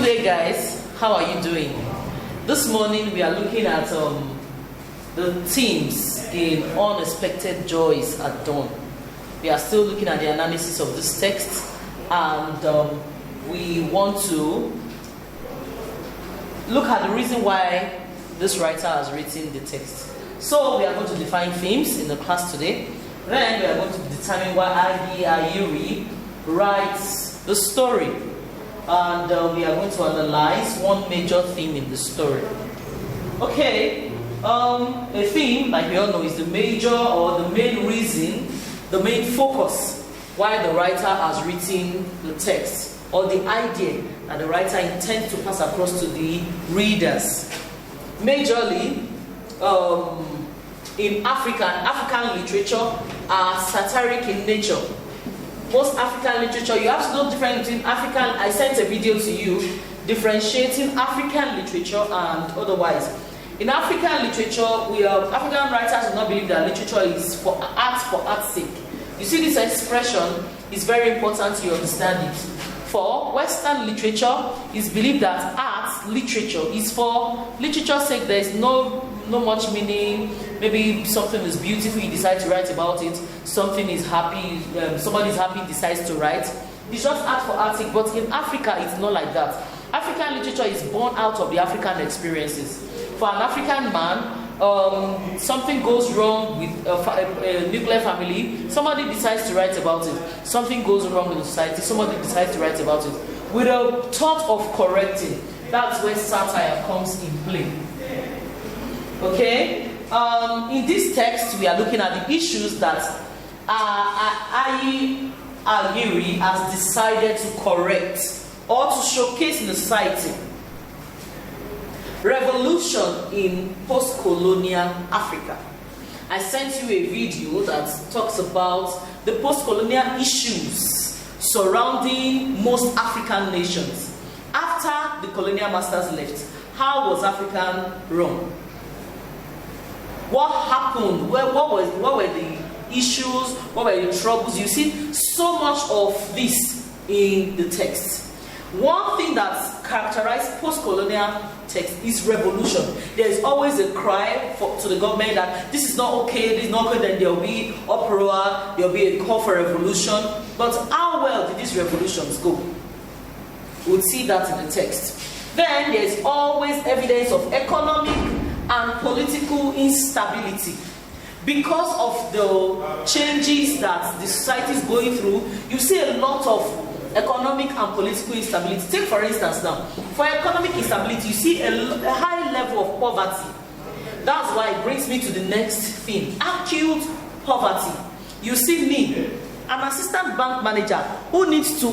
Good day, guys. How are you doing? This morning we are looking at the themes in Unexpected Joys at Dawn. We are still looking at the analysis of this text, and we want to look at the reason why this writer has written the text. So we are going to define themes in the class today. Then we are going to determine why Ayuri writes the story. And we are going to analyze one major theme in the story. Okay, a theme, like we all know, is the major or the main reason, the main focus why the writer has written the text, or the idea that the writer intends to pass across to the readers. Majorly, in African literature are satiric in nature. Most African literature, you have to know the difference between African. I sent a video to you differentiating African literature and otherwise. In African literature, African writers do not believe that literature is for art's sake. You see, this expression is very important you understand it. For Western literature, it's believed that literature is for literature's sake. There is no much meaning. Maybe something is beautiful, you decide to write about it. Something is happy, somebody is happy, decides to write. It's just art for art's sake. But in Africa, it's not like that. African literature is born out of the African experiences. For an African man, something goes wrong with a nuclear family, somebody decides to write about it. Something goes wrong with the society, somebody decides to write about it. With a thought of correcting, that's where satire comes in play. Okay? In this text, we are looking at the issues that Ayuri has decided to correct or to showcase in the society. Revolution in post-colonial Africa. I sent you a video that talks about the post-colonial issues surrounding most African nations. After the colonial masters left, how was Africa run? What happened? What were the issues? What were the troubles? You see so much of this in the text. One thing that characterizes post-colonial text is revolution. There is always a cry to the government that this is not okay, this is not good, then there will be uproar, there will be a call for revolution. But how well did these revolutions go? We'll see that in the text. Then there is always evidence of economic and political instability. Because of the changes that the society is going through, you see a lot of economic and political instability. Take for instance now, for economic instability, you see a high level of poverty. That's why it brings me to the next theme, acute poverty. You see me, an assistant bank manager who needs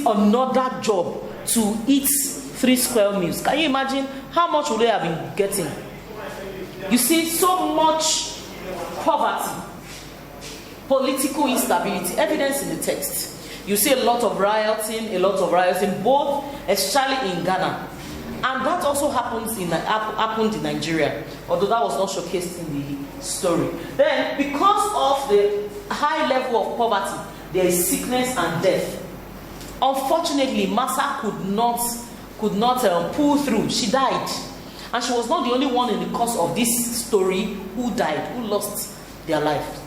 another job to eat 3 square meals. Can you imagine how much would they have been getting? You see so much poverty, political instability, evidence in the text. You see a lot of rioting, both especially in Ghana. And that also happened in Nigeria, although that was not showcased in the story. Then, because of the high level of poverty, there is sickness and death. Unfortunately, Massa could not pull through. She died. And she was not the only one in the course of this story who died, who lost their life.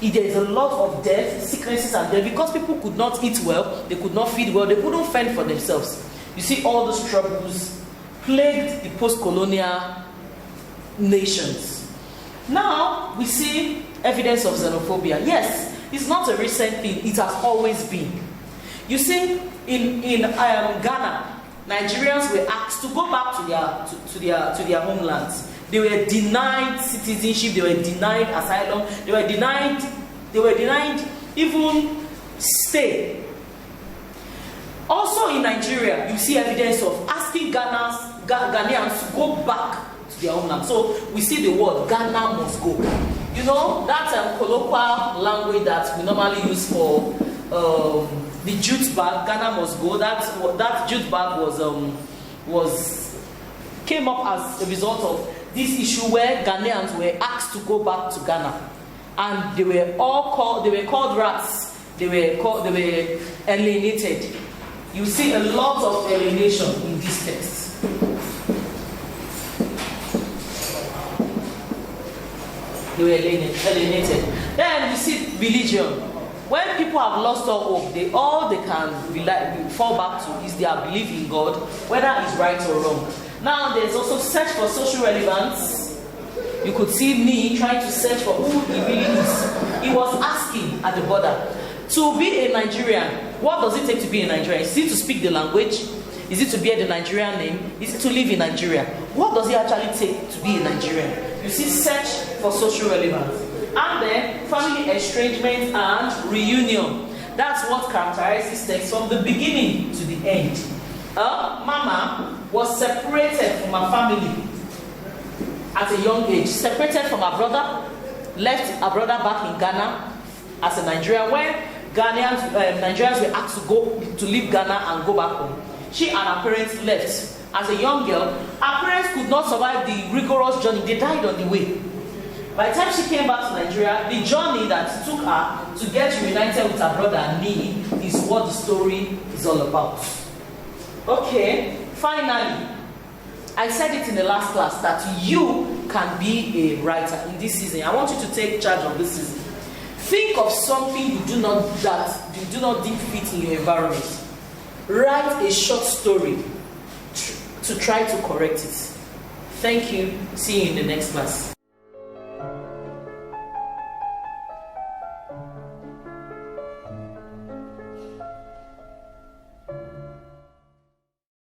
There is a lot of death, sicknesses and death, because people could not eat well, they could not feed well, they couldn't fend for themselves. You see, all those troubles plagued the post-colonial nations. Now, we see evidence of xenophobia. Yes, it's not a recent thing, it has always been. You see, in Ghana, Nigerians were asked to go back to their homelands. They were denied citizenship, they were denied asylum, they were denied even stay. Also in Nigeria, you see evidence of asking Ghanaians to go back to their homeland. So we see the word Ghana must go. You know, that colloquial language that we normally use for the jute bag, Ghana must go. That jute bag came up as a result of this issue where Ghanaians were asked to go back to Ghana, and they were called rats. They were alienated. you see a lot of alienation in this text. They were alienated. Then you see religion. When people have lost all hope, all they can fall back to is their belief in God, whether it's right or wrong. Now there's also search for social relevance. You could see me trying to search for who he really is. He was asking at the border, to be a Nigerian, what does it take to be a Nigerian? Is it to speak the language? Is it to bear the Nigerian name? Is it to live in Nigeria? What does it actually take to be a Nigerian? You see, search for social relevance. And then family estrangement and reunion. That's what characterizes text from the beginning to the end. Mama was separated from her family at a young age, separated from her brother, left her brother back in Ghana as a Nigerian. When Nigerians were asked to leave Ghana and go back home, she and her parents left. As a young girl, her parents could not survive the rigorous journey. They died on the way. By the time she came back to Nigeria, the journey that took her to get reunited with her brother and me is what the story is all about. Okay, finally, I said it in the last class that you can be a writer in this season. I want you to take charge of this season. Think of something you do not think fit in your environment. Write a short story to try to correct it. Thank you. See you in the next class.